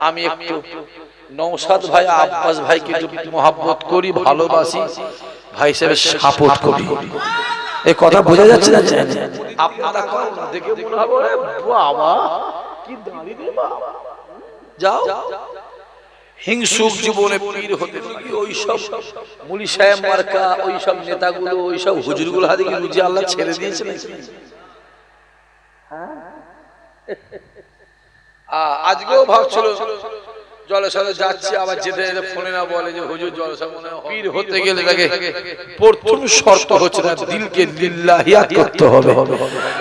আমি একটু নওশাদ ভাই আব্বাস ভাইকে একটু মহব্বত করি, ভালোবাসি, ভাই হিসেবে সাপোর্ট করি। এই কথা বোঝা যাচ্ছে না? আপনারা করেন না দেখে মনে হবে ওরে বাবা কি দাঁড়ি রে বাবা। যাও হিংসুক জীবনে পীর হতে নাকি ওইসব মুলি সাহেব মার্কা ওইসব নেতাগুলো ওইসব হুজুরগুলো হাতে কি বুঝি আল্লাহ ছেড়ে দিয়েছে নাকি? আজকেও ভাবছিল জলসাতে যাচ্ছি, আবার যেতে যেতে ফোনে না বলে যে হুজুর জলসা মনে হয় পীর হতে গেলে তাকে প্রথম শর্ত হচ্ছে না দিলকে লিল্লাহিয়াত করতে হবে।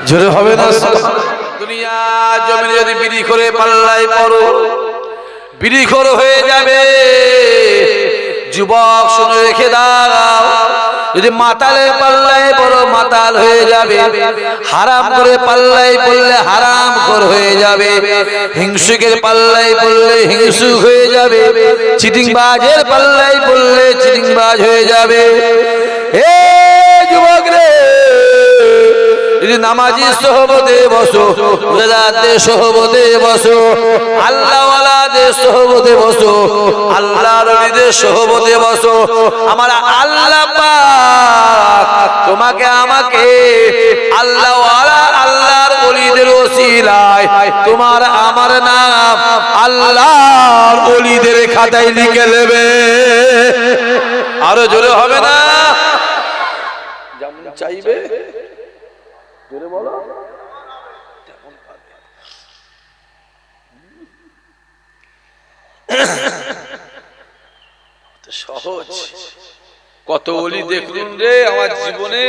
জোরে হবে না? দুনিয়া জমিনে যদি বিড়ি করে পাল্লায় পড়ো বিড়িখোর হয়ে যাবে। যুবক শুনে রেখে দাও, যদি মাতালের পাল্লায় বড় মাতাল হয়ে যাবে, হারাম করে পাল্লায় পড়লে হারাম খোর হয়ে যাবে, হিংসুকের পাল্লায় পড়লে হিংসুক হয়ে যাবে, চিটিংবাজের পাল্লায় পড়লে চিটিংবাজ হয়ে যাবে। হে যুবক রে, যদি নামাজি সোহবতে বসো, রোজাদারদের সোহবতে বসো, আল্লাহওয়ালাদের সোহবতে বসো, আল্লাহর ওলিদের সোহবতে বসো, আমার আল্লাহ পাক তোমাকে আমাকে আল্লাহওয়ালা আল্লাহর ওলিদের ওসিলায় তোমার আমার নাম আল্লাহর ওলিদের খাতায় লিখে নেবে। আরো জোরে হবে না? যেমন চাইবে জোরে বলো তেমন পাবে। সহজ কত ওলি দেখলুন রে আমার জীবনে।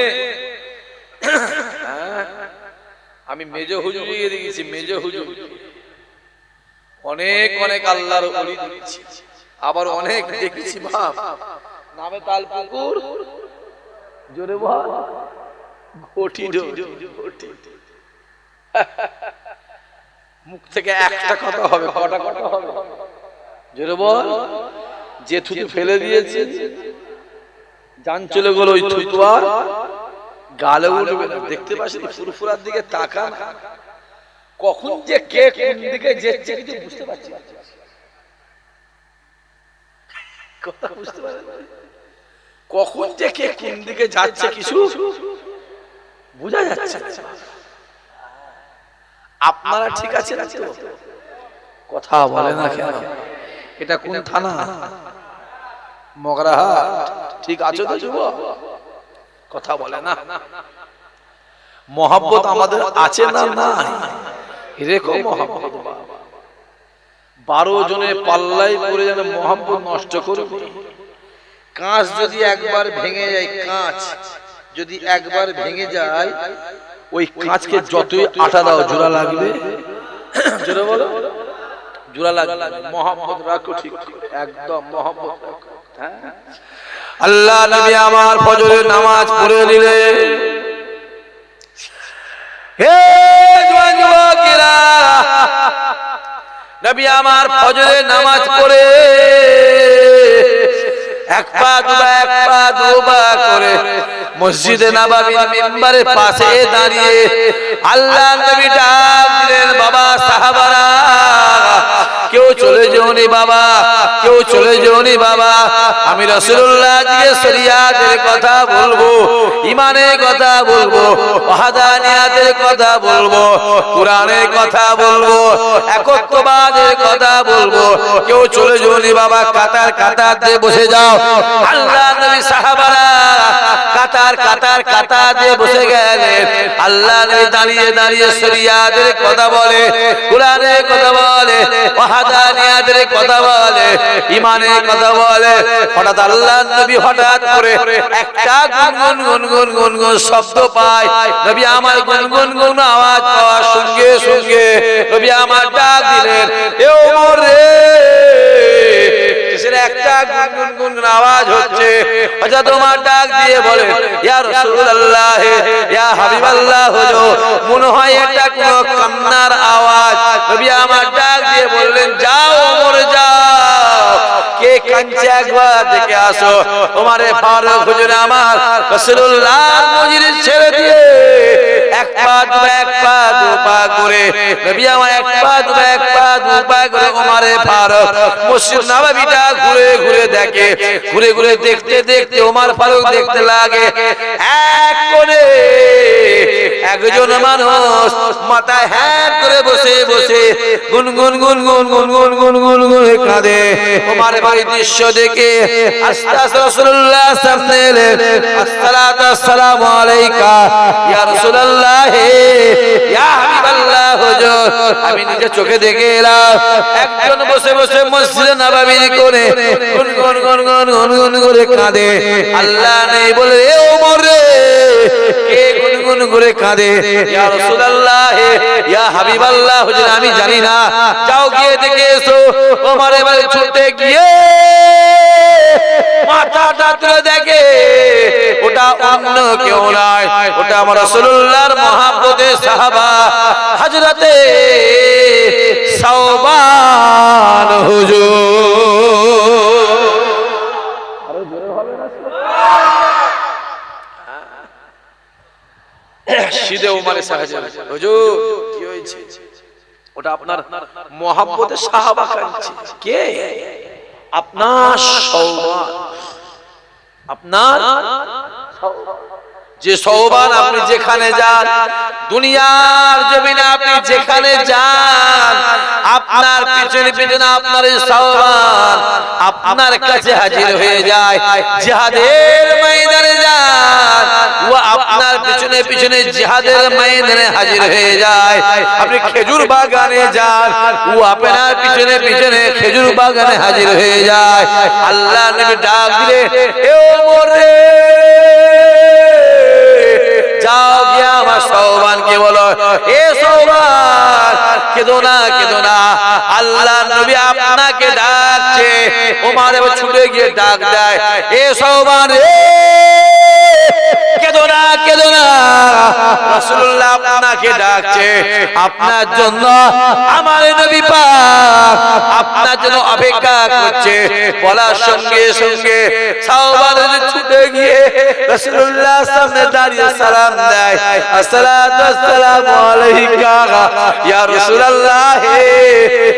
আমি মেজ হুজুর দেখেছি, মেজ হুজুর অনেক অনেক আল্লাহর ওলি দেখেছি, আবার অনেক দেখেছি বাপ নামে তাল পুকুর জোরে বল ঘটি ঘটি। মুখ থেকে একটা কথা হবে, কটা কথা হবে জোরে বল। যে থুতু ফেলে দিয়েছে জান চলে গেল, ওই থুতু আর গালে উঠবে না। দেখতে পাচ্ছি ফুরফুরার দিকে তাকান, কখন যে কে কোন দিকে যেচ্ছে কিছু বুঝতে পারছি না। কথা বুঝতে পারেন? কখন যে কে কোন দিকে যাচ্ছে কিছু বোঝা যাচ্ছে। আপনারা ঠিক আছে না তো? কথা বলে না কেন? এটা কোন থানা? মগরাহাট। ঠিক আছে তো যুবক? কথা বলে না। মহব্বত আমাদের আছে না? নাই এরকম মহব্বত 12 জনে পাল্লাই পড়ে যেন মহব্বত নষ্ট করবে। কাঁচ যদি একবার ভেঙে যায়, কাঁচ যদি একবার ভেঙে যায়, ওই কাঁচকে যতই আটা দাও জোড়া লাগবে। জোড়া বলো জোড়া লাগবে। মহব্বত রাখো ঠিক একদম মহব্বত রাখো। হ্যাঁ, আল্লাহ নবী আমার ফজরের নামাজ পড়ে নিলেন। হে জওয়ান যুবকেরা, নবী আমার ফজরের নামাজ পড়ে এক পা দুপা করে মসজিদে নববীর মিম্বরের পাশে দাঁড়িয়ে আল্লাহ নবী ডাক দিলেন, বাবা সাহাবারা কেউ চলে যেওনি বাবা, কেউ চলে যেওনি বাবা, আমি রাসূলুল্লাহ আজকে শরিয়াতের কথা বলবো, ইমানের কথা বলবো, ওয়াহদানিয়াতের কথা বলবো, কোরআনের কথা বলবো, একত্ববাদের কথা বলবো। কেউ চলে যেওনি বাবা, কাতার কাতার দিয়ে বসে যাও। আল্লাহ নবী সাহাবারা কাতার দিয়ে বসে গেলেন। আল্লাহ নবী দাঁড়িয়ে দাঁড়িয়ে শরিয়াতের কথা বলে, কোরআনের কথা বলে, ওয়াহদানিয়াতের কথা বলে, ইমানের কথা বলে। হঠাৎ আল্লাহ নবী হঠাৎ করে একটা গুনগুন শব্দ পায়। নবী আমার গুনগুন আওয়াজ পাওয়ার সঙ্গে সঙ্গে নবী আমার ডাক দিলেন, এ ওমর রে। একটা গুনগুন আওয়াজ হচ্ছে। আচ্ছা তোমার ডাক দিয়ে বলে, ইয়া রাসূলুল্লাহ, ইয়া হাবিবাল্লাহ, মনে হয় এটা কোন কান্নার আওয়াজ। নবী আমার ডাক দিয়ে বললেন, যাও ওমর যাও, কে কাঁদছে একবার দেখে আসো। ওমরে ফারুক হুজুর আমার রাসূলুল্লাহ মজলিস ছেড়ে দিয়ে এক পা দু পা করে নবী আমার এক পা দু পা করে ওমরে ফারুক মসজিদ নববীটা ঘুরে ঘুরে দেখে, ঘুরে ঘুরে দেখতে দেখতে ওমর ফারুক দেখতে লাগে এক কোণে একজন মানুষ মাথায় হাত করে বসে বসে গুনগুন গুনগুন গুনগুন গুনগুন করে কাঁদে। ওমর ভাই দৃশ্য দেখে আস্তে আস্তে রাসূলুল্লাহ সামনে এলেন, আসসালাতু আসসালামু আলাইকা ইয়া রাসূলুল্লাহ ইয়া হাবিবাল্লাহ হুজুর। আমি নিজে চোখে দেখে এলাম একজন বসে বসে মসজিদ নববীর কোণে গুনগুন গুনগুন গুনগুন করে কাঁদে। আল্লাহ নেই বলে এ ওমর রে কে গুনগুন করে কাঁদে? ইয়া রাসূলুল্লাহ ইয়া হাবিবাল্লাহ হুজুর আমি জানি না, যাও গিয়ে দেখে এসো। ওমর এবারে ছুটে গিয়ে মাথাটা তুলে দেখে ওটা অন্য কেউ নয়, ওটা আমার রাসূলুল্লাহর মহব্বতের সাহাবা হযরতে সাওবান হুজুর। আরো জোরে হবে না সিদে উমারে সাহায্য হুজুর কি হয়েছে? ওটা আপনার মহব্বতের সাহাবা কাঁদছে। কে? আপনার সাওবান, আপনার যে সাওবান। আপনি যেখানে যান দুনিয়ার জমিনে, আপনি যেখানে যান আপনার পিছনে পিছনে আপনার সাওবান আপনার কাছে হাজির হয়ে যায়। জিহাদের ময়দানে যান ও আপনার পিছনে পিছনে জিহাদের ময়দানে হাজির হয়ে যায়। আপনি খেজুর বাগানে যান ও আপনার পিছনে পিছনে খেজুর বাগানে হাজির হয়ে যায়। আল্লাহ নবী ডাক দিলে এ ওমর রে যাও গিয়া আমার সাওবানকে বলো এ সাওবান কেঁদো না কেঁদো না, আল্লাহ নবী আপনাকে ডাকছে। ওমর এবার ছুটে গিয়ে ডাক দেয় এ সাওবান রে কেঁদো না কেঁদো না, রাসূলুল্লাহ আপনাকে ডাকছে। আপনার জন্য আমার নবী পাক আপনার জন্য অপেক্ষা করছে। বলার সঙ্গে সঙ্গে সাওবান ছুটে গিয়ে রাসূলুল্লাহর সামনে দাঁড়িয়ে সালাম দেয়, আসসালাতু আসসালামু আলাইকা ইয়া রাসূলুল্লাহ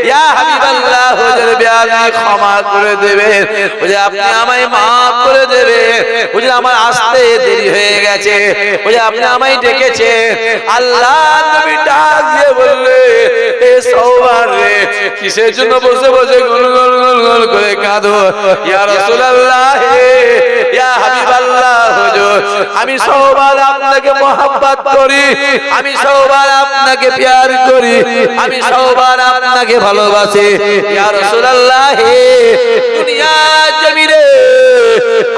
ইয়া হাবিবাল্লাহ হুজুর আপনি ক্ষমা করে দেবেন, হুজুর আপনি আমায় maaf করে দেবেন, হুজুর আমার আসতে দেরি হয়ে গেছে, হুজুর আপনি আমায় ডেকেছেন। আল্লাহ নবী ডাক দিয়ে বললে এ সাওবান রে কিসের জন্য বসে বসে গুনগুন গুনগুন করে কাঁদো? ইয়া রাসূলুল্লাহ ইয়া হাবিবাল্লাহ হুজুর আমি সাওবান আপনাকে মহব্বত করি, আমি সাওবান আপনাকে প্যার করি, আমি সাওবান আপনাকে ভালোবাসি। ইয়া রাসূলুল্লাহ দুনিয়া জমিনে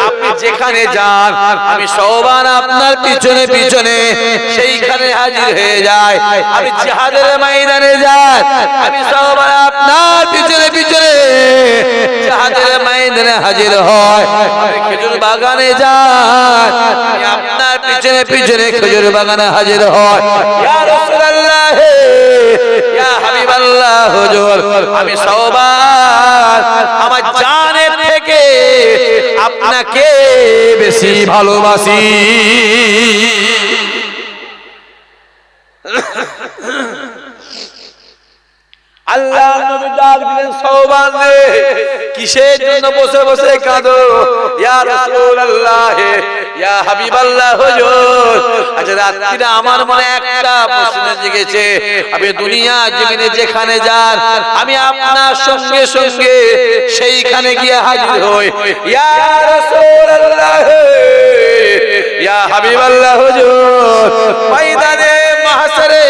আপনি যেখানে যান আমি সাওবান আপনার পিছনে পিছনে সেইখানে হাজির হয়ে যায়। আমি জিহাদের ময়দানে যাই আমি সাওবান আপনার পিছনে পিছনে জিহাদের ময়দানে হাজির হয়। আমি খেজুর বাগানে যাই আমি আপনার পিছনে পিছনে খেজুর বাগানে হাজির হয়। ইয়া রাসূলুল্লাহ ইয়া হাবিবাল্লাহ হুজুর আমি সাওবান আমার জানের থেকে আপনাকে বেশি ভালোবাসি। আল্লাহ নবী ডাক দিলেন সাওবান রে কিসের জন্য বসে বসে কাঁদো? ইয়া রাসূলুল্লাহ ইয়া হাবিবাল্লাহ হুজুর আজ রাত্রিতে আমার মনে একটা প্রশ্ন জেগেছে। আমি দুনিয়া জমিনে যেখানে যান আমি আপনার সঙ্গে সঙ্গে সেইখানে গিয়ে হাজির হই। ইয়া রাসূলুল্লাহ ইয়া হাবিবাল্লাহ হুজুর ময়দানে মাহশরে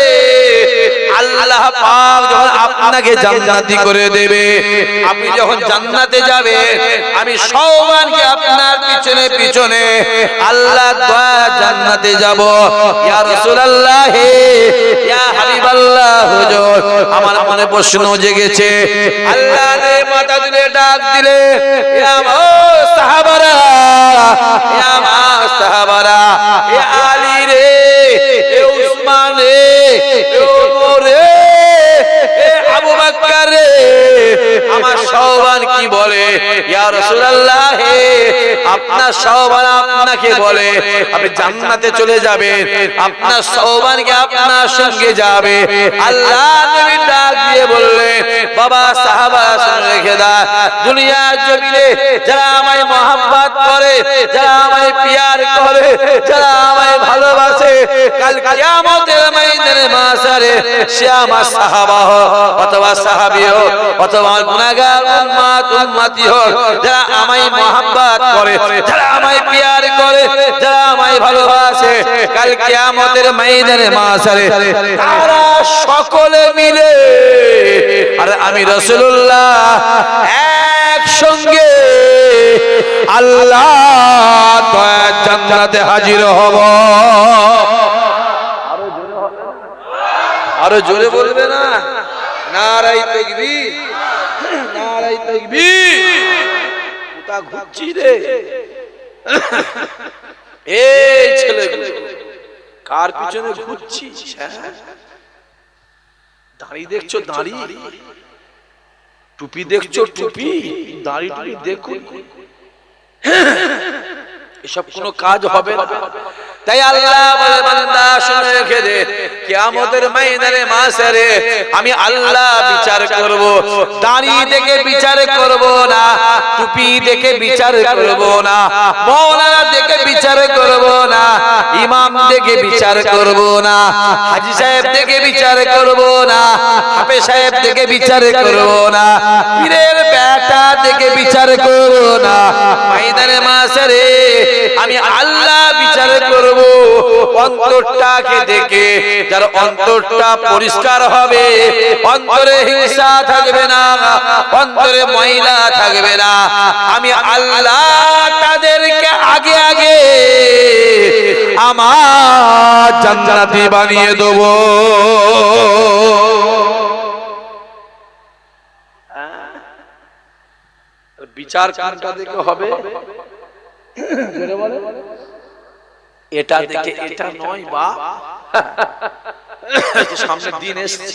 আল্লাহ পাক যখন আপনাকে জান্নাতি করে দেবে, আপনি যখন জান্নাতে যাবে আমি সাওবানকে আপনার পিছনে পিছনে আল্লাহ দয়া জান্নাতে যাব। ইয়া রাসূলুল্লাহ ইয়া হাবিবাল্লাহ হুজুর আমার মনে প্রশ্ন জেগেছে। আল্লাহ রে মাথা তুলে ডাক দিলে ইয়া সাহাবারা ইয়া সাহাবারা এ আলী রে এ উসমান রে এ ওমর রে এ আবু বকর রে আমার শাওবান কি বলে, ইয়া রাসূলুল্লাহ আপনার শাওবান আপনাকে বলে আপনি জান্নাতে চলে যাবেন, আপনার শাওবানকে আপনার সঙ্গে যাবে। আল্লাহ নবী ডাক দিয়ে বললেন, বাবা সাহাবা শুনে রেখে দাও, দুনিয়ার জমিনে যারা আমায় মহব্বত করে, যারা আমায় প্যার করে, যারা আমায় ভালোবাসে, কাল কিয়ামতের ময়দানে মাশারে সে আমার সাহাবা হোক অথবা সাহাবী হোক অথবা গুনাহগার উম্মত উম্মতি হোক, যারা আমায় মহব্বত করে, যারা আমায় প্যার করে, যারা আমায় ভালোবাসে, কাল কিয়ামতের ময়দানে মাশারে তারা সকলে মিলে আর আমি রাসূলুল্লাহ একসঙ্গে আল্লাহ দয়ার জান্নাতে হাজির হব। আরো জোরে বলবে না? নারাই তাকবীর, নারাই তাকবীর। কোথা ঘুরছি রে এই ছেলেগুলো, কার পিছনে ঘুরছিস? দাড়ি দেখছো দাড়ি, টুপি দেখছো টুপি, দাড়ি টুপি দেখো, এসব কোনো কাজ হবে না। তাই আল্লাহ বলে বান্দা শুনে রেখে দে, কিয়ামতের ময়দানে মাশারে আমি আল্লাহ বিচার করব, দাড়ি দেখে বিচার করব না, টুপি দেখে বিচার করব না, মাওলানা দেখে বিচার করব না, ইমাম দেখে বিচার করব না, হাজী সাহেব দেখে বিচার করব না, হাফেজ সাহেব দেখে বিচার করব না, পীরের বেটা দেখে বিচার করব না। ময়দানে মাশারে আমি আল্লাহ বিচার করব অন্তরটাকে দেখে, যার অন্তরটা পরিষ্কার হবে, অন্তরে হিংসা থাকবে না, অন্তরে ময়লা থাকবে না, আমি আল্লাহ তাদেরকে আগে আগে আমার জান্নাতি বানিয়ে দেব। বিচার কোনটা দেখে হবে? এটা দেখে এটা নয় বা সামনে দিন এসছে,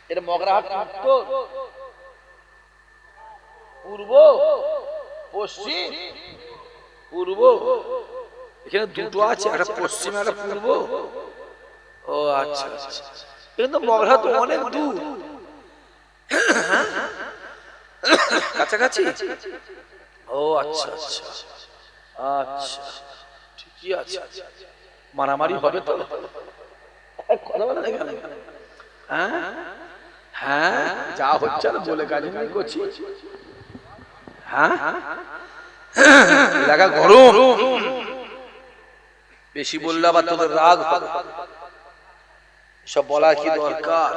এর মগরাহাট উত্তর পূর্ব পশ্চিম, পূর্ব এখানে দুটো আছে, একটা পশ্চিম একটা পূর্ব। ও আচ্ছা, কিন্তু মগরাহাট অনেক দূর, কাছাকাছি। ও আচ্ছা আচ্ছা আচ্ছা, ঠিকই আছে। মারামারি হবে তো? হ্যাঁ, যা হচ্ছে না বলে কাজ নাই করছি। হ্যাঁ, এলাকা গরম, বেশি বললে আবার তোদের রাগ হবে। সব বলা কি দরকার?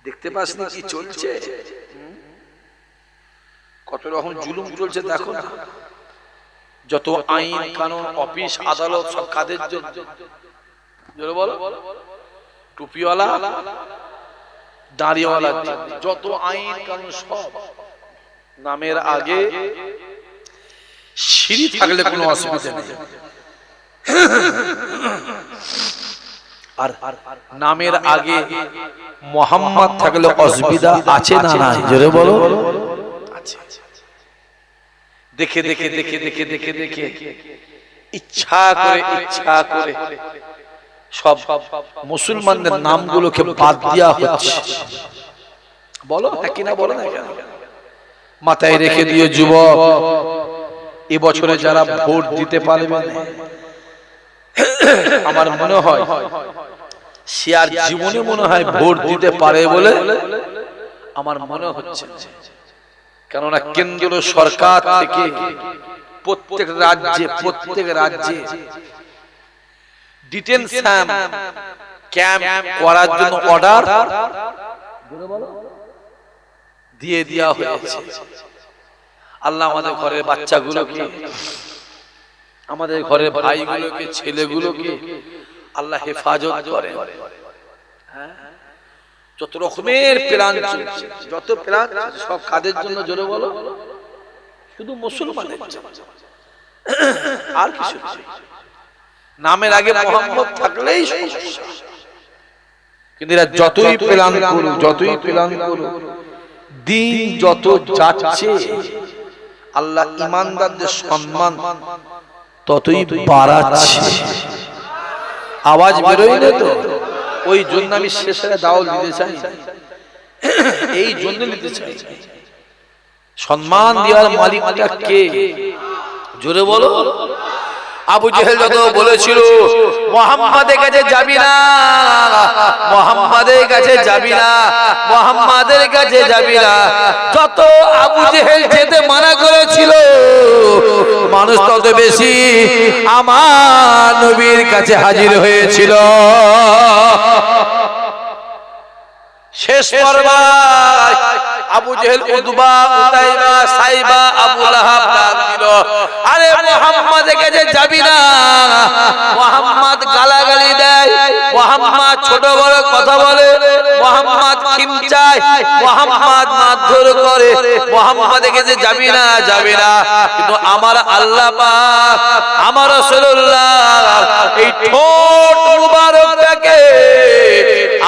দেখতে পাস না কি চলছে, কত রকম জুলুম চলছে দেখো না। যত আইন কানুন অফিস আদালত সব কাদের জন্য? বলো, টুপিওয়ালা দাড়িওয়ালা, যত আইন কানুন সব নামের আগে সিঁড়ি থাকলে কোনো অসুবিধা নেই, আর নামের আগে মোহাম্মদ থাকলে অসুবিধা আছে না নাই? জোরে বলো। দেখে দেখে দেখে দেখে দেখে দেখে ইচ্ছা করে সব মুসলমানদের নামগুলোকে বাদ দেওয়া হচ্ছে। বলো কি না? বলো না কেন? মাথায় রেখে দিয়ে যুবক, এবছরে যারা ভোট দিতে পারবে না, আমার মনে হয় সে আর জীবনে মনে হয় ভোট দিতে পারে বলে আমার মনে হচ্ছে। কেননা কেন্দ্র সরকার থেকে প্রত্যেক রাজ্যে ডিটেনশন ক্যাম্প করার জন্য অর্ডার দিয়ে দেওয়া হয়েছে। আল্লাহ আমাদের ঘরের বাচ্চাগুলোকে, আমাদের ঘরের ভাইগুলোকে, ছেলেগুলোকে আল্লাহ হেফাজত করে। যত রকমের প্ল্যান চলছে, যত প্ল্যান সব কাদের জন্য? জোরে বলো। শুধু মুসলমানের জন্য, আর কিছু না। নামের আগে মোহাম্মদ থাকলেই সমস্যা। কিন্তু এরা যতই প্ল্যান করুক দিন যত যাচ্ছে আল্লাহ ইমানদারদের সম্মান ততই বাড়াচ্ছে। আওয়াজ বেরোয় না তো? ওই জন্য আমি শেষে দাওয়াত দিতে চাই, এই জন্য নিতে চাই। সম্মান দেওয়ার মালিকটা কে? জোরে বলো। আবু জেহেল যত বলেছিল মুহাম্মাদের কাছে যাবি না, মুহাম্মাদের কাছে যাবি না, মুহাম্মাদের কাছে যাবি না, যত আবু জেহেল যেতে মানা করেছিল মানুষ তত বেশি আমার নবীর কাছে হাজির হয়েছিল। শেষ পর্যায়ে আবু জেহেল, উতবা, উতাইবা, সাইবা, আবু লাহাব ডাক দিল, আরে মুহাম্মাদের কাছে যাবি না। মুহাম্মদ গালাগালি দেয়, মুহাম্মদ ছোট বড় কথা বলে, মুহাম্মদ খিমচায়, মুহাম্মদ মারধর করে, মুহাম্মাদের কাছে যাবি না, যাবি না। কিন্তু আমার আল্লাহ পাক, আমার রাসূলুল্লাহ এই ঠোঁট মুবারকটাকে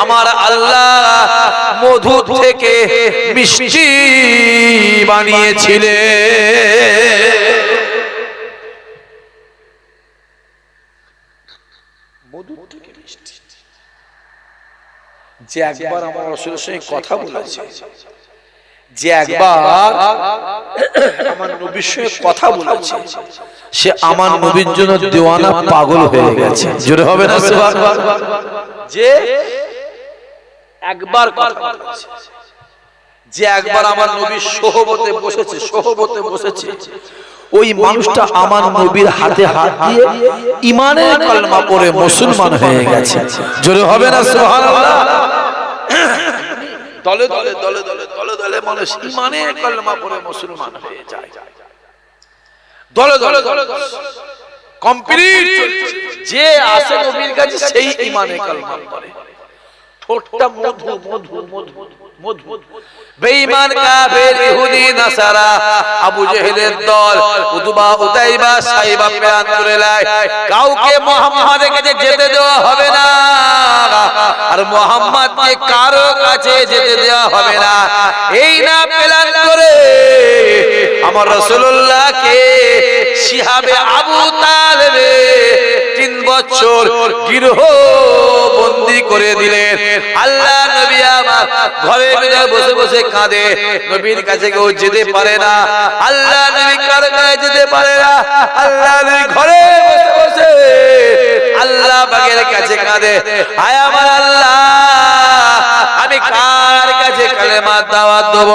আমার আল্লাহ মধু থেকে মিষ্টি বানিয়েছিলেন। মধু থেকে মিষ্টি। যে একবার আমার রাসূলের সঙ্গে কথা বলেছে, যে একবার আমার নবীর সঙ্গে কথা বলেছে, সে আমার নবীর জন্য দেওয়ানা পাগল হয়ে গেছে। জোরে হবে না সুবহানাল্লাহ? যে একবার কথা বলেছে, যে একবার আমার নবীর সোহবতে বসেছে, সোহবতে বসেছে, ওই মানুষটা আমার নবীর হাতে হাত দিয়ে ঈমানের কলমা পড়ে মুসলমান হয়ে গেছে। জোরে হবে না সুবহানাল্লাহ? দলে দলে দলে দলে দলে দলে মানুষ ঈমানের কলমা পড়ে মুসলমান হয়ে যায়। দলে দলে দলে কমপ্লিট যে আসে নবীর কাছে সেই ঈমানের কলমা পড়ে। ঠোঁটটা মধু মধু মধু মধু। বেঈমান কাফের ইহুদি নাসারা আবু জেহেলের দল উতবা, উতাইবা, সাইবা প্ল্যান করে লাই কাউকে মুহাম্মাদের কাছে যেতে দেওয়া হবে না, আর মুহাম্মাদকে কারো কাছে যেতে দেওয়া হবে না। এই না প্ল্যান করে আমার রাসূলুল্লাহকে শিহাবে আবু তালেবে 3 বছর গৃহ বন্দী করে দিলেন। আল্লাহ নবী আমার ঘরের ভিতরে বসে বসে কাঁদে, নবীর কাছে কেউ যেতে পারে না। আল্লাহ নবী কার কাছে যেতে পারে না, আল্লাহ নবী ঘরে বসে বসে আল্লাহ পাকের কাছে কাঁদে, হায় আমার আল্লাহ আমি কার কাছে কালেমার দাওয়াত দেব,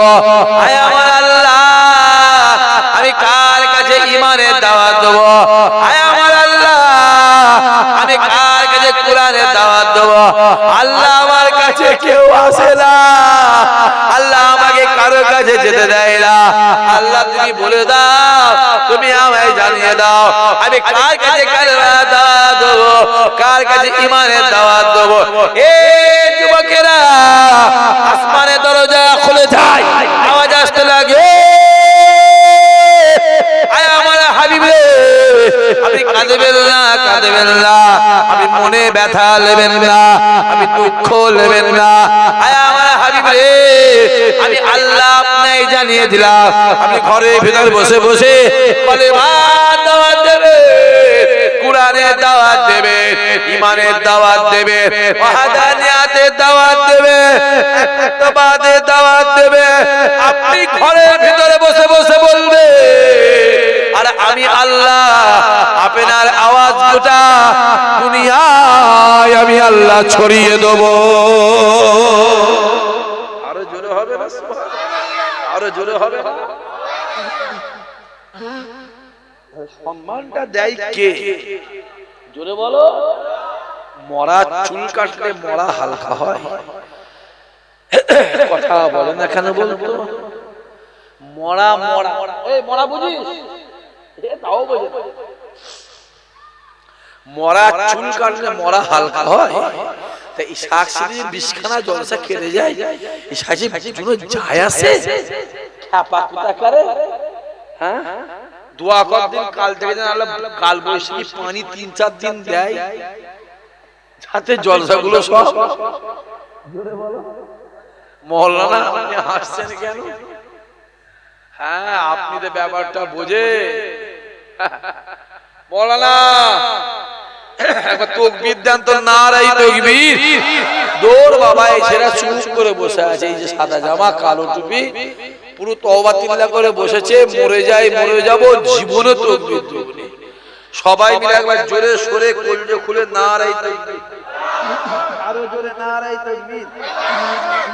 হায় আমার আল্লাহ আমি কার কাছে ঈমানের দাওয়াত দেব, হায় আমার আল্লাহ আমি কার কাছে কোরআনের দাওয়াত দেব। আল্লাহ আমার কাছে কেউ আসে না, আল্লাহ আমাকে কারো কাছে যেতে দেয় না। আল্লাহ তুমি বলে দাও, তুমি আমায় জানিয়ে দাও আমি কার কাছে কালেমার দাওয়াত দেব, কার কাছে ঈমানের দাওয়াত দেব। এ যুবকেরা, আসমানের দরজা খুলে যায়, আওয়াজ আসতে লাগে, আয় আমার হাবিব রে, আপনি কাঁদবেন না, কাঁদবেন না, আপনি মনে ব্যথা নেবেন না, আপনি দুঃখ নেবেন না। আয় আমার হাবিব রে, আমি আল্লাহ আপনাকে জানিয়ে দিলাম, আপনি ঘরের ভিতর বসে বসে কালেমার দাওয়াত দেবেন, কোরআনের দাওয়াত দেবেন, ঈমানের দাওয়াত দেবেন, ওয়াহদানিয়াতের দাওয়াত দেবেন, একতাবাদের দাওয়াত দেবেন। আপনি ঘরের ভিতরে বসে বসে বলবেন, আর আমি আল্লাহ আপনার আওয়াজ গোটা দুনিয়ায় আমি আল্লাহ ছড়িয়ে দেব। আরো জোরে হবে না সুবহানাল্লাহ? আরো জোরে হবে না? সম্মানটা দেয় কে? জোরে বলো। মরা চুল কাটলে মরা হালকা হয়, কথা বলে না কেন বলতো? মরা মরা, এই মরা বুঝিস? তাও বোঝে। মরা চুল কাটলে মরা হালকা হয়, তাই এই শাকসবজি 20খানা জলসা খেতে যায়, এই শাকসবজি কোনো যায় আসে? খ্যাপা কুতা করে, হ্যাঁ দোয়া কর দিন কাল থেকে যেন আল্লাহ কাল বৈশাখী পানি 3-4 দিন দেয়, যাতে জলসাগুলো সব মৌলানা আপনি হাসছেন কেন? হ্যাঁ আপনি তো ব্যাপারটা বোঝে। মৌলানা একবার তাকবীর দেন তো, নারায়ে তাকবীর। দৌড় বাবা, এসেরা চুপ করে বসে আছে, এই যে সাদা জামা কালো টুপি, পুরো তওবা তিল্লা করে বসেছে। মরে যাই মরে যাব, জীবনে তাকবীর দেবনি। সবাই মিলে একবার জোরে সরে কলজে খুলে নারায়ে তাকবীর, আরো জোরে নারায়ে তাকবীর,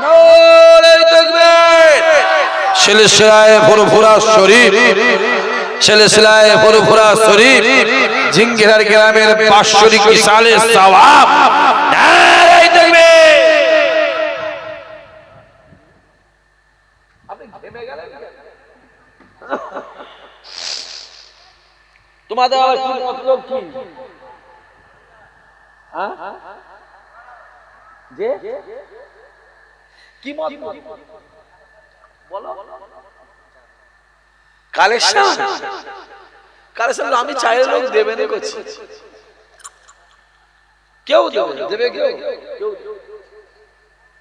নারায়ে তাকবীর। সিলসিলায়ে ফুরফুরা শরীফ, সিলসিলায়ে ফুরফুরা শরীফ, জিঙ্গিরার গ্রামের বাৎসরিক ইসালে সওয়াব, নারায়ে তাকবীর। আপনি ঘেমে গেলেন। তোমাদের আবার কি মতলব কি? হ্যাঁ যে কি মতলব বলো? কালেকশন, কালেকশন আমি চাইলে লোক দেবে না করছি, কেউ দেবে কেউ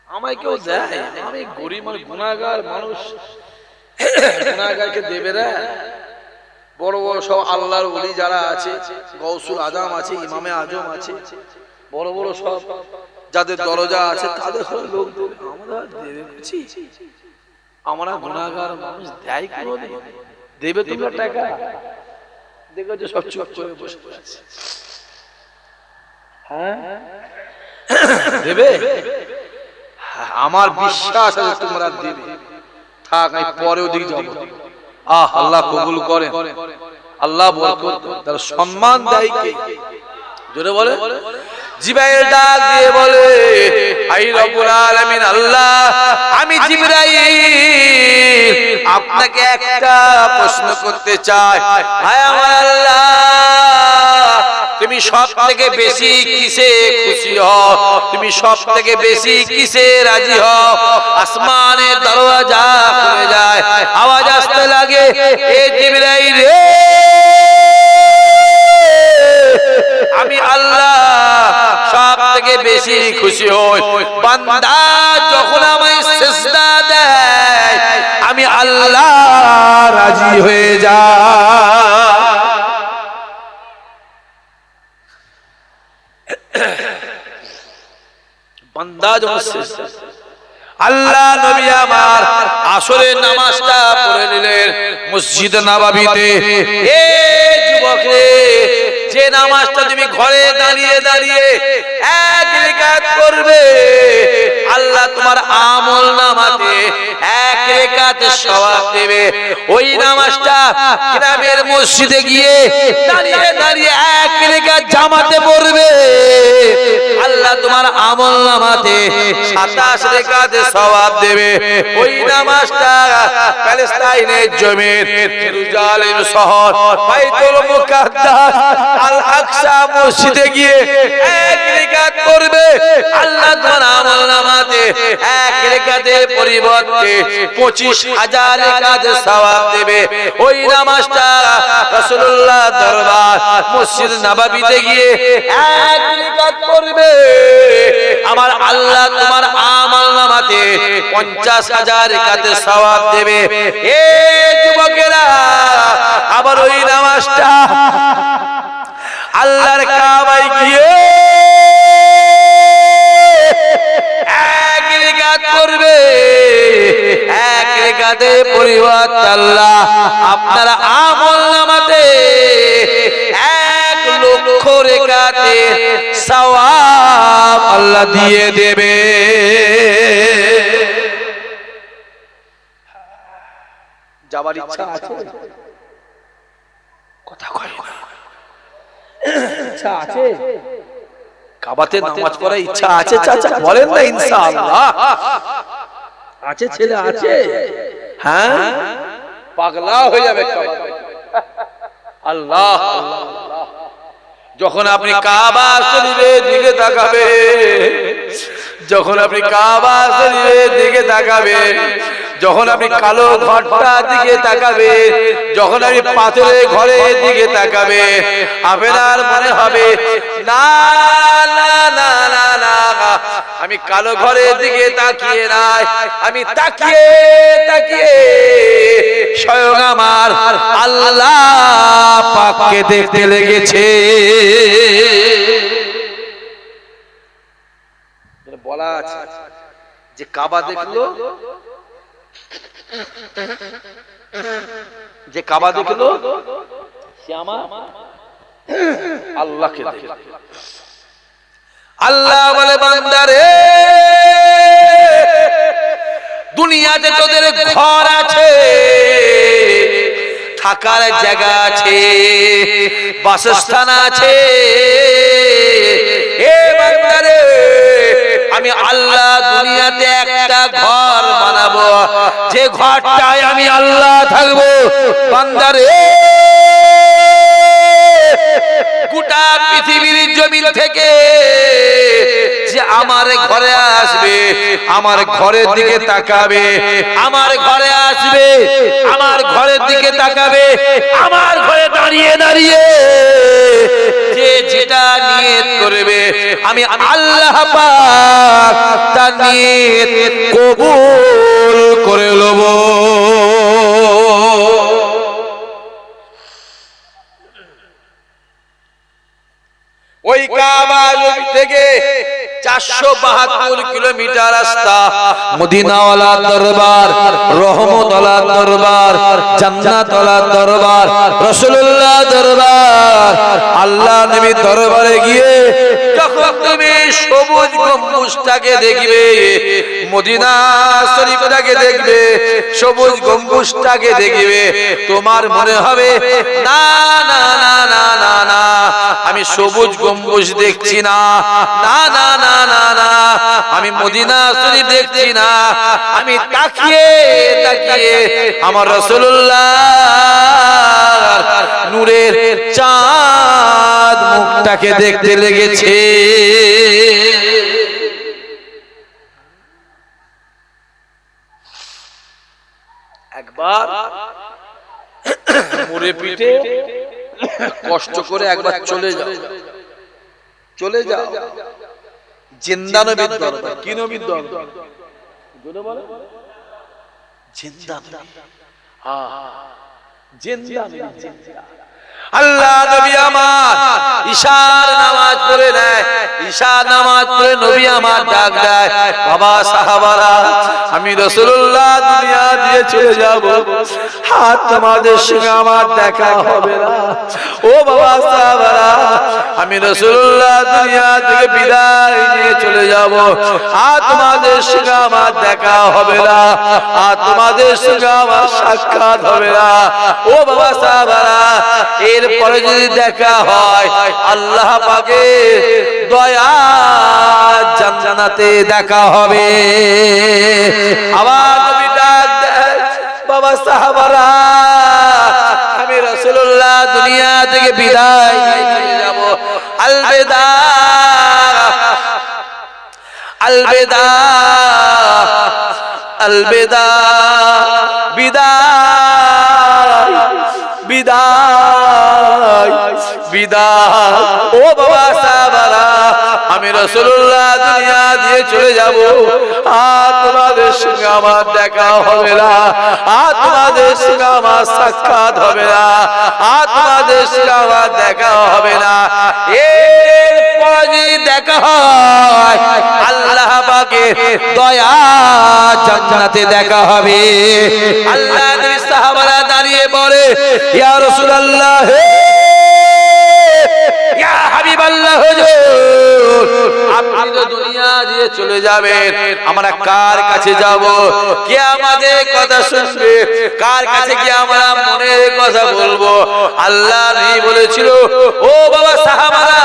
আমায় কেউ দেয়? আমি গরিব মানুষ, গুনাহগার মানুষ, গুনাহগারকে দেবে না? বড় বড় সব আল্লাহর ওলি যারা আছে, গৌসুল আজম আছে, ইমামে আজম আছে, বড় বড় সব যাদের দরজা আছে, তাদের লোক দেবে, আমরা দেবে বুঝি? আমরা গুনাহগার মানুষ দেয় কেন? দেবে তোমরা টাকা? দেখো যে সব চুপ করে বসে আছে। হ্যাঁ দেবে, আমার বিশ্বাস আছে তোমরা দেবে। থাক আমি পরেও দিকে যাবো। আল্লাহ কবুল করেন, আল্লাহ বরকত, তার সম্মান দেয় কে? জোরে বলে। জিবরাইল ডাক দিয়ে বলে, আই রব্বুল আলামিন আল্লাহ, আমি জিবরাইল আপনাকে একটা প্রশ্ন করতে চাই। হায় আমার আল্লাহ, তুমি সব থেকে বেশি কিসে খুশি হও? তুমি সব থেকে বেশি কিসে রাজি হও? আসমানের দরজা খুলে যায়, আওয়াজ আসতে লাগে, এ জিবরাইল রে, আমি আল্লাহ সব থেকে বেশি খুশি হই বান্দা যখন আমায় সিজদা দেয়, আমি আল্লাহ রাজি হয়ে যাই। বান্দা যখন সিজদা, আল্লাহ নবী আমার আসরের নামাজটা পড়ে নিলেন মসজিদ নববীতে। এ যুবক রে, যে নামাজটা তুমি ঘরে দাঁড়িয়ে দাঁড়িয়ে এক রাকাত করবে, আল্লাহ তোমার আমল নামাতে এক রাকাত সওয়াব দেবে। ওই নামাজটা গ্রামের মসজিদে গিয়ে দাঁড়িয়ে দাঁড়িয়ে এক রাকাত জামাতে পড়বে, আল্লাহ তোমার আমল নামাতে 27 রাকাত সওয়াব দেবে। ওই নামাজটা প্যালেস্টাইনের জমিন, জেরুজালেম শহর, বাইতুল মুকাদ্দাস, আল আকসা মসজিদে গিয়ে এক রাকাত পড়বে, আল্লাহ তোমার আমল নামাতে এক রাকাতের পরিবর্তে 25,000 রাকাত সওয়াব দেবে। ওই নামাজটা রাসূলুল্লাহ দরবার মসজিদ নববীতে গিয়ে এক রাকাত পড়বে, আমার আল্লাহ তোমার আমল নামাতে 50,000 রাকাত সওয়াব দেবে। এ যুবকেরা, আবার ওই নামাজটা আল্লাহর কাবায় গিয়ে এক রাকাত পড়বে, এক রাকাতের পরিবর্তে আল্লাহ আপনার আমল নামাতে 1,00,000 রাকাতের সওয়াব আল্লাহ দিয়ে দেবে। যাবার ইচ্ছা আছে? কথা কয় না, ইচ্ছা আছে? কাবাতে নামাজ পড়ার ইচ্ছা আছে চাচা? বলেন না ইনশাআল্লাহ। আছে ছেলে আছে? হ্যাঁ, পাগলা হয়ে যাবে কাবাতে। আল্লাহ আল্লাহ, যখন আপনি কাবা শরীফের দিকে তাকাবেন, যখন আপনি কাবা শরীফের দিকে তাকাবেন, যখন আপনি কালো ঘরটার দিকে তাকাবে, যখন আপনি পাথরের ঘরের দিকে তাকাবে, আপনার মনে হবে না না না না না, আমি কালো ঘরের দিকে তাকিয়ে নাই, আমি তাকিয়ে তাকিয়ে স্বয়ং আমার আল্লাহ পাককে দেখতে লেগেছে। বলা আছে যে কাবা দেখলো, যে কাবা দেখলো সে আমার আল্লাহকে দেখলো। আল্লাহ বলে বান্দারে, দুনিয়াতে তোদের ঘর আছে, থাকার জায়গা আছে, বাসস্থান আছে, এ বান্দারে আমি আল্লাহ দুনিয়াতে একটা ঘর বানাবো, যে ঘরটায় আমি আল্লাহ থাকবো। বান্দারে গোটা পৃথিবীর জমিন থেকে যে আমার ঘরে আসবে, আমার ঘরের দিকে তাকাবে, আমার ঘরে আসবে, আমার ঘরের দিকে তাকাবে, আমার ঘরে দাঁড়িয়ে দাঁড়িয়ে যে যেটা নিয়ত করবে আমি আল্লাহ পাক তার নিয়ত কবুল করে নেব। ওই কাবা থেকে 472 কিলোমিটার রাস্তা, মদিনাওয়ালা দরবার, রহমতওয়ালা দরবার, জান্নাতওয়ালা দরবার, রাসূলুল্লাহ দরবার, আল্লাহ নবী দরবারে গিয়ে যখন তুমি সবুজ গম্বুজটাকে দেখবে, মদিনা শরীফটাকে দেখবে, সবুজ গম্বুজটাকে দেখবে, তোমার মনে হবে না না না না না না, আমি সবুজ গম্বুজ দেখছি না, না না না না না, আমি মদিনা শরীফ দেখছি না, আমি তাকিয়ে তাকিয়ে আমার রাসূলুল্লাহ নূরের চাঁদ মুখটাকে দেখতে লেগেছে। একবার মুড়ে পিঠে কষ্ট করে একবার চলে যাও, চলে যাও জিন্দা নবীর দরবার। কি নবীর দরবার? জোরে বলো। জিন্দা নবী। হ্যাঁ, জিন্দা নবী। আল্লাহ নবী আমার ঈশার নামাজ পড়ে নেয়, ঈশার নামাজ পড়ে নবী আমার ডাক দেয়, বাবা সাহাবারা আমি রাসূলুল্লাহ দুনিয়া দিয়ে চলে যাব, আর তোমাদের সঙ্গে আমার দেখা হবে না। ও বাবা সাহাবারা আমি রাসূলুল্লাহ দুনিয়া থেকে বিদায় নিয়ে চলে যাব, আর তোমাদের সঙ্গে আমার দেখা হবে না, আর তোমাদের সঙ্গে আমার সাক্ষাৎ হবে না। ও বাবা সাহাবারা এরপরে যদি দেখা হয় আল্লাহ পাকের দয়া জান্নাতে দেখা হবে। আবার নবী ডাক দেয়, বাবা সাহাবারা আমি রাসূলুল্লাহ দুনিয়া থেকে বিদায় নিয়ে চলে যাব, আলবিদা আলবিদা আলবিদা, বিদায় বিদায় বিদায়। ও বাবা সাহাবারা আমি রাসূলুল্লাহ দুনিয়া দিয়ে চলে যাব, আর তোমাদের সঙ্গে আমার দেখা হবে না, আর তোমাদের সঙ্গে আমার সাক্ষাৎ হবে না, আর তোমাদের সঙ্গে আমার দেখা হবে না। এরপর যদি দেখা হয় আল্লাহ পাকের দয়া জান্নাতে দেখা হবে। আল্লাহ নবী সাহাবারা দাঁড়িয়ে বলে, ইয়া রাসূলুল্লাহ, ইয়া হাবিবাল্লাহ, হুজুর আপনি তো দুনিয়া দিয়ে চলে যাবেন, আমরা কার কাছে যাব? কে আমাদের কথা শুনবে? কার কাছে গিয়ে আমরা মনের কথা বলবো? আল্লাহ নবী বলেছিল, ও বাবা সাহাবারা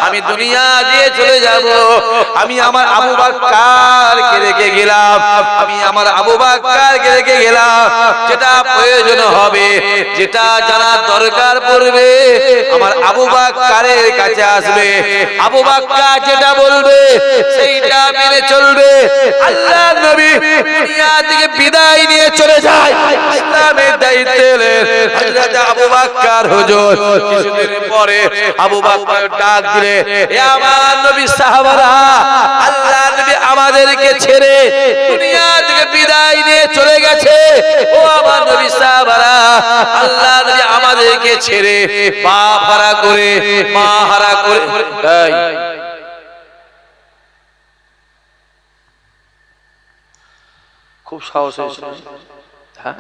আমি দুনিয়া দিয়ে চলে যাব, আমি আমার আবু বকরকে রেখে গেলাম, আমি আমার আবু বকরকে রেখে গেলাম। যেটা প্রয়োজন হবে, যেটা জানার দরকার পড়বে, আমার আবু বকরের কাছে আসবে। আবু বকর যেটা বলবে সেইটা মেনে চলবে। আল্লাহর নবী দুনিয়া থেকে বিদায় নিয়ে চলে যায়। ইসলামের দায়িত্বে হযরত আবু বকর হুজুর কিছুদিন পরে আবু বকর ডাক দিলে, এ আমার নবী সাহাবারা, আল্লাহর নবী আমাদেরকে ছেড়ে দুনিয়া থেকে বিদায় নিয়ে চলে গেছে। ও আমার নবী সাহাবারা, আল্লাহর নবী আমাদেরকে ছেড়ে বাপ হারা করে, মা হারা করে, খুব সাহস হয়েছে। হ্যাঁ,